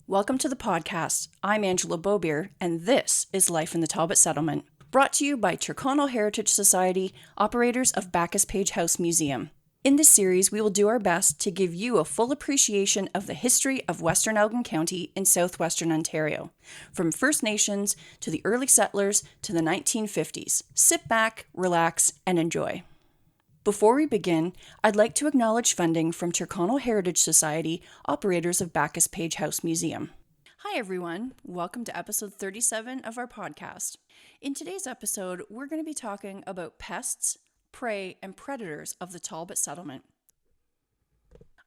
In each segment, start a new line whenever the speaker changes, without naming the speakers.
Welcome to the podcast. I'm Angela Bobier, and this is Life in the Talbot Settlement, brought to you by Tyrconnell Heritage Society, operators of Backus-Page House Museum. In this series, we will do our best to give you a full appreciation of the history of Western Elgin County in southwestern Ontario, from First Nations to the early settlers to the 1950s. Sit back, relax, and enjoy. Before we begin, I'd like to acknowledge funding from Tyrconnell Heritage Society, operators of Backus-Page House Museum. Hi everyone, welcome to episode 37 of our podcast. In today's episode, we're going to be talking about pests, prey, and predators of the Talbot settlement.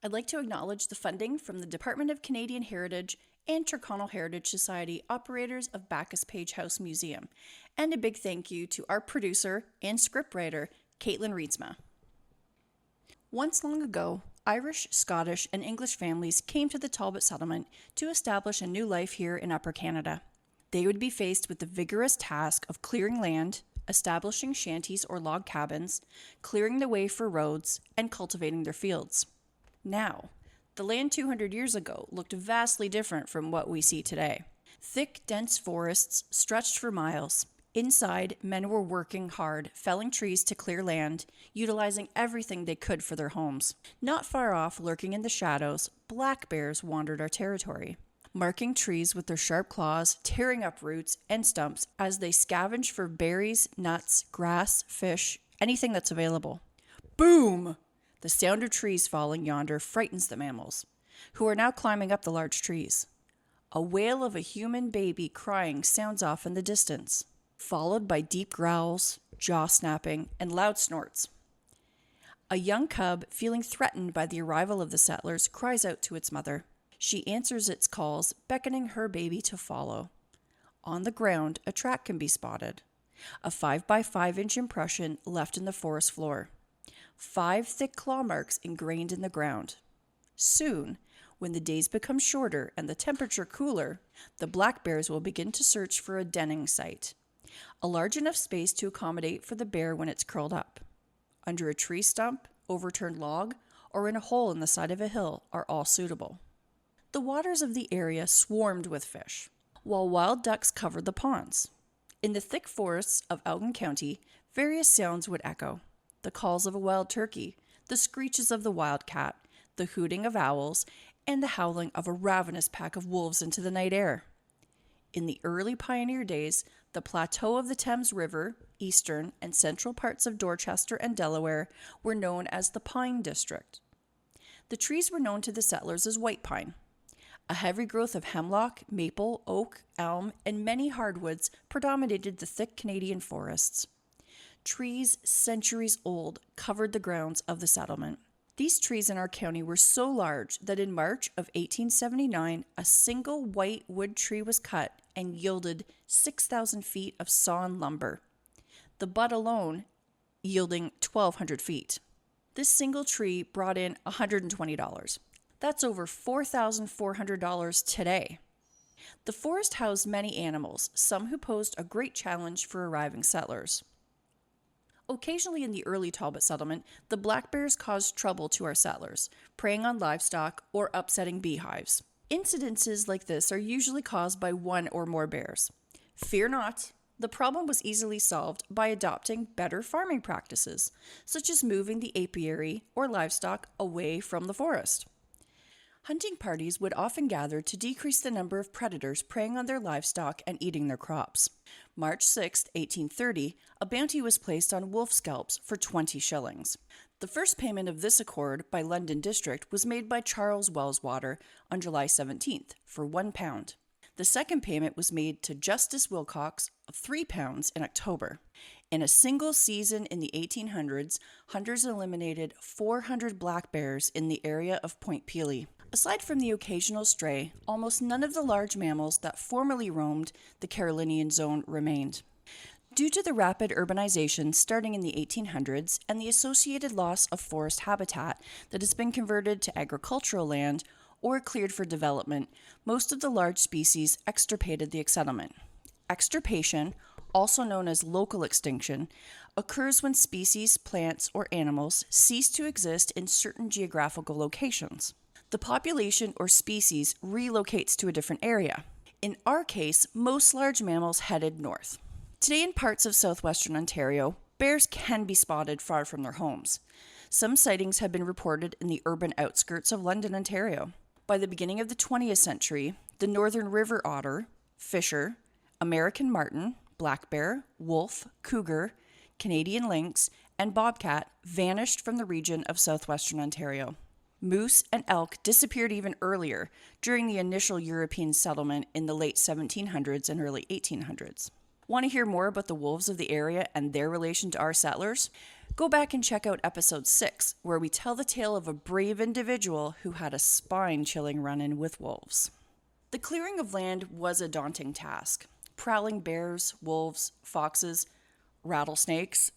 I'd like to acknowledge the funding from the Department of Canadian Heritage and Tyrconnell Heritage Society, operators of Backus-Page House Museum, and a big thank you to our producer and scriptwriter, Katlyn Reintsma. Once long ago, Irish, Scottish, and English families came to the Talbot settlement to establish a new life here in Upper Canada. They would be faced with the vigorous task of clearing land, establishing shanties or log cabins, clearing the way for roads, and cultivating their fields. Now, the land 200 years ago looked vastly different from what we see today. Thick, dense forests stretched for miles. Inside, men were working hard, felling trees to clear land, utilizing everything they could for their homes. Not far off, lurking in the shadows, black bears wandered our territory, marking trees with their sharp claws, tearing up roots and stumps as they scavenged for berries, nuts, grass, fish, anything that's available. Boom! The sound of trees falling yonder frightens the mammals, who are now climbing up the large trees. A wail of a human baby crying sounds off in the distance, followed by deep growls, jaw snapping, and loud snorts. A young cub, feeling threatened by the arrival of the settlers, cries out to its mother. She answers its calls, beckoning her baby to follow. On the ground, a track can be spotted. A 5x5-inch impression left in the forest floor. 5 thick claw marks ingrained in the ground. Soon, when the days become shorter and the temperature cooler, the black bears will begin to search for a denning site. A large enough space to accommodate for the bear when it's curled up. Under a tree stump, overturned log, or in a hole in the side of a hill are all suitable. The waters of the area swarmed with fish, while wild ducks covered the ponds. In the thick forests of Elgin County, various sounds would echo. The calls of a wild turkey, the screeches of the wildcat, the hooting of owls, and the howling of a ravenous pack of wolves into the night air. In the early pioneer days, the plateau of the Thames River, eastern and central parts of Dorchester and Delaware were known as the Pine District. The trees were known to the settlers as white pine. A heavy growth of hemlock, maple, oak, elm, and many hardwoods predominated the thick Canadian forests. Trees centuries old covered the grounds of the settlement. These trees in our county were so large that in March of 1879, a single white wood tree was cut and yielded 6,000 feet of sawn lumber, the butt alone yielding 1,200 feet. This single tree brought in $120. That's over $4,400 today. The forest housed many animals, some who posed a great challenge for arriving settlers. Occasionally in the early Talbot settlement, the black bears caused trouble to our settlers, preying on livestock or upsetting beehives. Incidences like this are usually caused by one or more bears. Fear not, the problem was easily solved by adopting better farming practices, such as moving the apiary or livestock away from the forest. Hunting parties would often gather to decrease the number of predators preying on their livestock and eating their crops. March 6, 1830, a bounty was placed on wolf scalps for 20 shillings. The first payment of this accord by London District was made by Charles Wellswater on July 17th for £1. The second payment was made to Justice Wilcox of £3 in October. In a single season in the 1800s, hunters eliminated 400 black bears in the area of Point Pelee. Aside from the occasional stray, almost none of the large mammals that formerly roamed the Carolinian zone remained. Due to the rapid urbanization starting in the 1800s and the associated loss of forest habitat that has been converted to agricultural land or cleared for development, most of the large species extirpated the settlement. Extirpation, also known as local extinction, occurs when species, plants, or animals cease to exist in certain geographical locations. The population or species relocates to a different area. In our case, most large mammals headed north. Today, in parts of southwestern Ontario, bears can be spotted far from their homes. Some sightings have been reported in the urban outskirts of London, Ontario. By the beginning of the 20th century, the northern river otter, fisher, American marten, black bear, wolf, cougar, Canadian lynx, and bobcat vanished from the region of southwestern Ontario. Moose and elk disappeared even earlier, during the initial European settlement in the late 1700s and early 1800s. Want to hear more about the wolves of the area and their relation to our settlers? Go back and check out episode 6, where we tell the tale of a brave individual who had a spine-chilling run-in with wolves. The clearing of land was a daunting task. Prowling bears, wolves, foxes, rattlesnakes,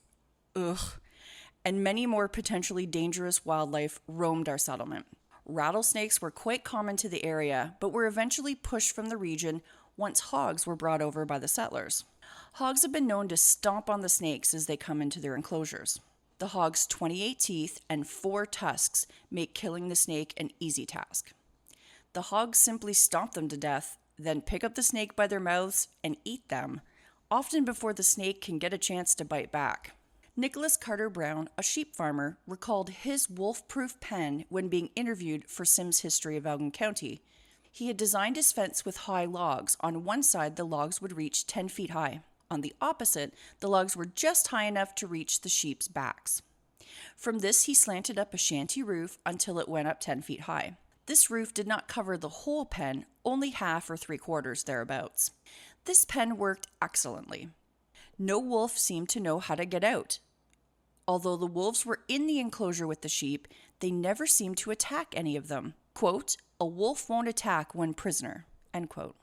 and many more potentially dangerous wildlife roamed our settlement. Rattlesnakes were quite common to the area, but were eventually pushed from the region once hogs were brought over by the settlers. Hogs have been known to stomp on the snakes as they come into their enclosures. The hog's 28 teeth and 4 tusks make killing the snake an easy task. The hogs simply stomp them to death, then pick up the snake by their mouths and eat them, often before the snake can get a chance to bite back. Nicholas Carter Brown, a sheep farmer, recalled his wolf-proof pen when being interviewed for Sim's History of Elgin County. He had designed his fence with high logs. On one side, the logs would reach 10 feet high. On the opposite, the logs were just high enough to reach the sheep's backs. From this, he slanted up a shanty roof until it went up 10 feet high. This roof did not cover the whole pen, only half or 3/4 thereabouts. This pen worked excellently. No wolf seemed to know how to get out. Although the wolves were in the enclosure with the sheep, they never seemed to attack any of them. Quote, "A wolf won't attack one prisoner," end quote.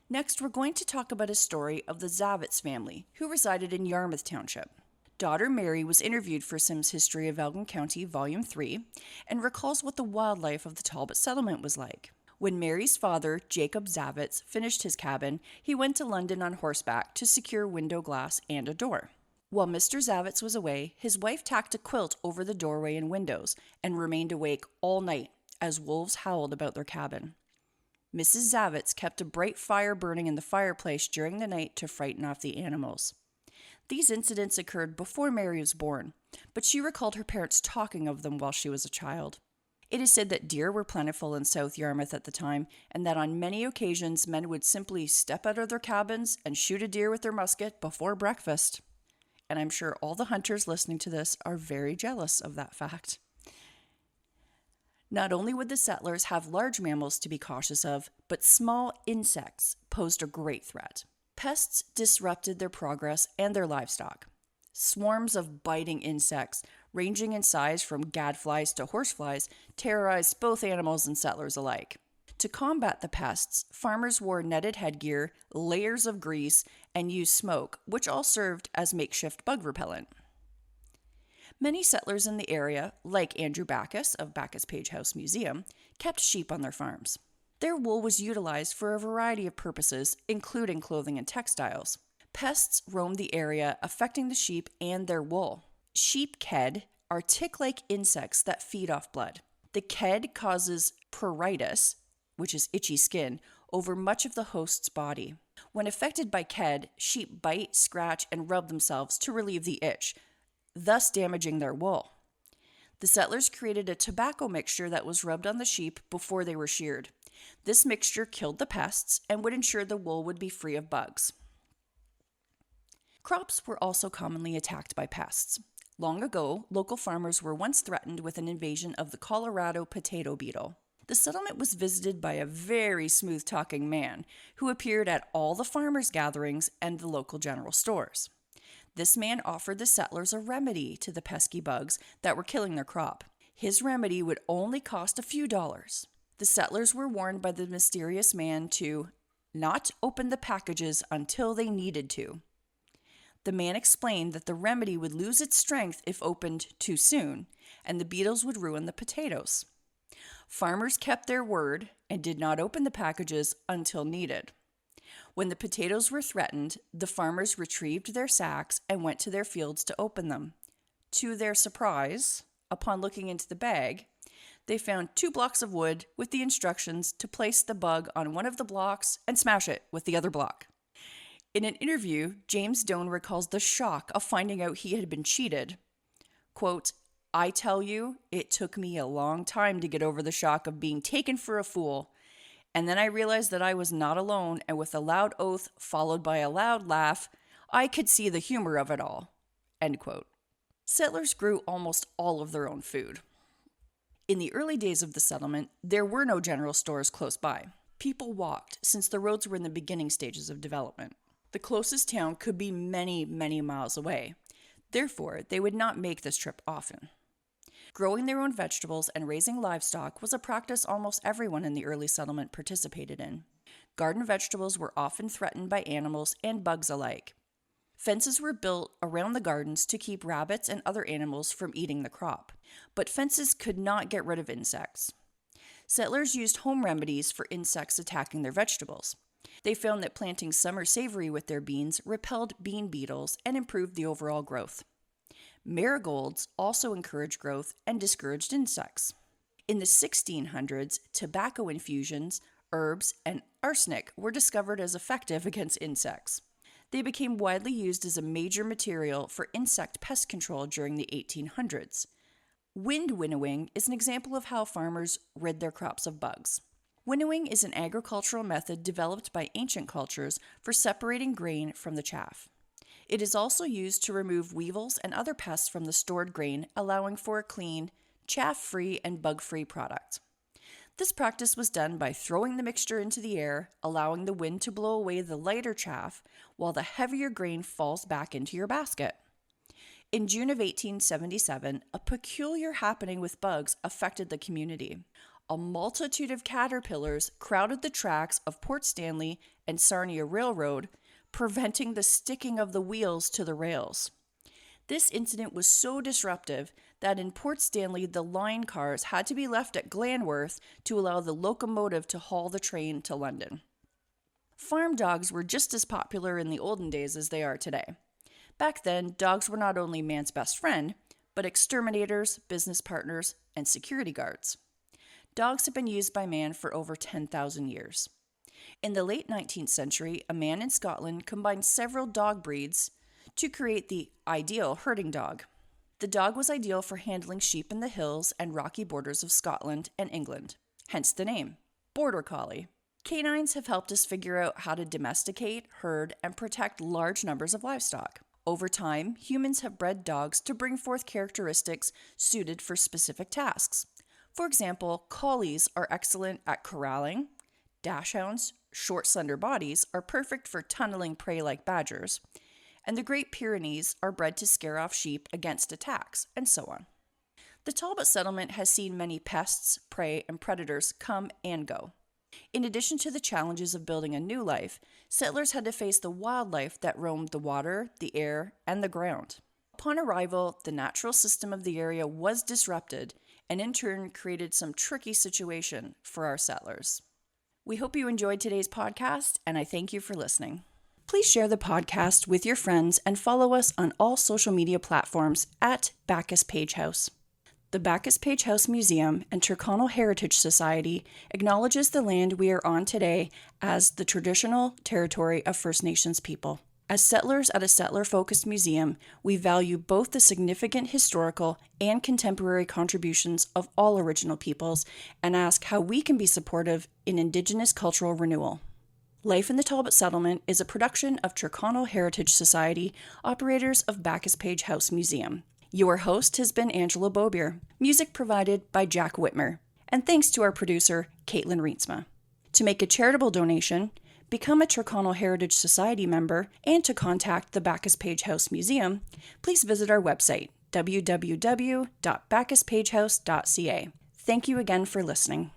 Next, we're going to talk about a story of the Zavitz family, who resided in Yarmouth Township. Daughter Mary was interviewed for Sim's History of Elgin County, Volume 3, and recalls what the wildlife of the Talbot settlement was like. When Mary's father, Jacob Zavitz, finished his cabin, he went to London on horseback to secure window glass and a door. While Mr. Zavitz was away, his wife tacked a quilt over the doorway and windows and remained awake all night as wolves howled about their cabin. Mrs. Zavitz kept a bright fire burning in the fireplace during the night to frighten off the animals. These incidents occurred before Mary was born, but she recalled her parents talking of them while she was a child. It is said that deer were plentiful in South Yarmouth at the time, and that on many occasions men would simply step out of their cabins and shoot a deer with their musket before breakfast. And I'm sure all the hunters listening to this are very jealous of that fact. Not only would the settlers have large mammals to be cautious of, but small insects posed a great threat. Pests disrupted their progress and their livestock. Swarms of biting insects, ranging in size from gadflies to horseflies, terrorized both animals and settlers alike. To combat the pests, farmers wore netted headgear, layers of grease, and used smoke, which all served as makeshift bug repellent. Many settlers in the area, like Andrew Backus of Backus-Page House Museum, kept sheep on their farms. Their wool was utilized for a variety of purposes, including clothing and textiles. Pests roamed the area, affecting the sheep and their wool. Sheep ked are tick-like insects that feed off blood. The ked causes pruritus, which is itchy skin, over much of the host's body. When affected by ked, sheep bite, scratch, and rub themselves to relieve the itch, thus damaging their wool. The settlers created a tobacco mixture that was rubbed on the sheep before they were sheared. This mixture killed the pests and would ensure the wool would be free of bugs. Crops were also commonly attacked by pests. Long ago, local farmers were once threatened with an invasion of the Colorado potato beetle. The settlement was visited by a very smooth-talking man who appeared at all the farmers' gatherings and the local general stores. This man offered the settlers a remedy to the pesky bugs that were killing their crop. His remedy would only cost a few dollars. The settlers were warned by the mysterious man to not open the packages until they needed to. The man explained that the remedy would lose its strength if opened too soon, and the beetles would ruin the potatoes. Farmers kept their word and did not open the packages until needed. When the potatoes were threatened, the farmers retrieved their sacks and went to their fields to open them. To their surprise, upon looking into the bag, They found 2 blocks of wood with the instructions to place the bug on one of the blocks and smash it with the other block. In an interview, James Doan recalls the shock of finding out he had been cheated. Quote, "I tell you, it took me a long time to get over the shock of being taken for a fool. And then I realized that I was not alone, and with a loud oath followed by a loud laugh, I could see the humor of it all." End quote. Settlers grew almost all of their own food. In the early days of the settlement, there were no general stores close by. People walked since the roads were in the beginning stages of development. The closest town could be many, many miles away. Therefore, they would not make this trip often. Growing their own vegetables and raising livestock was a practice almost everyone in the early settlement participated in. Garden vegetables were often threatened by animals and bugs alike. Fences were built around the gardens to keep rabbits and other animals from eating the crop, but fences could not get rid of insects. Settlers used home remedies for insects attacking their vegetables. They found that planting summer savory with their beans repelled bean beetles and improved the overall growth. Marigolds also encouraged growth and discouraged insects. In the 1600s, tobacco infusions, herbs, and arsenic were discovered as effective against insects. They became widely used as a major material for insect pest control during the 1800s. Wind winnowing is an example of how farmers rid their crops of bugs. Winnowing is an agricultural method developed by ancient cultures for separating grain from the chaff. It is also used to remove weevils and other pests from the stored grain, allowing for a clean, chaff-free, and bug-free product. This practice was done by throwing the mixture into the air, allowing the wind to blow away the lighter chaff, while the heavier grain falls back into your basket. In June of 1877, a peculiar happening with bugs affected the community. A multitude of caterpillars crowded the tracks of Port Stanley and Sarnia Railroad, preventing the sticking of the wheels to the rails. This incident was so disruptive that in Port Stanley, the line cars had to be left at Glanworth to allow the locomotive to haul the train to London. Farm dogs were just as popular in the olden days as they are today. Back then, dogs were not only man's best friend, but exterminators, business partners, and security guards. Dogs have been used by man for over 10,000 years. In the late 19th century, a man in Scotland combined several dog breeds to create the ideal herding dog. The dog was ideal for handling sheep in the hills and rocky borders of Scotland and England, hence the name, Border Collie. Canines have helped us figure out how to domesticate, herd, and protect large numbers of livestock. Over time, humans have bred dogs to bring forth characteristics suited for specific tasks. For example, collies are excellent at corralling. Dachshunds, short, slender bodies, are perfect for tunneling prey like badgers. And the Great Pyrenees are bred to scare off sheep against attacks, and so on. The Talbot settlement has seen many pests, prey, and predators come and go. In addition to the challenges of building a new life, settlers had to face the wildlife that roamed the water, the air, and the ground. Upon arrival, the natural system of the area was disrupted, and in turn created some tricky situation for our settlers. We hope you enjoyed today's podcast, and I thank you for listening. Please share the podcast with your friends and follow us on all social media platforms at Backus-Page House. The Backus-Page House Museum and Tyrconnell Heritage Society acknowledges the land we are on today as the traditional territory of First Nations people. As settlers at a settler-focused museum, we value both the significant historical and contemporary contributions of all Original peoples and ask how we can be supportive in Indigenous cultural renewal. Life in the Talbot Settlement is a production of Tyrconnell Heritage Society, operators of Backus-Page House Museum. Your host has been Angela Bobier, music provided by Jack Witmer, and thanks to our producer, Katlyn Reintsma. To make a charitable donation, become a Tyrconnell Heritage Society member, and to contact the Backus-Page House Museum, please visit our website, www.backuspagehouse.ca. Thank you again for listening.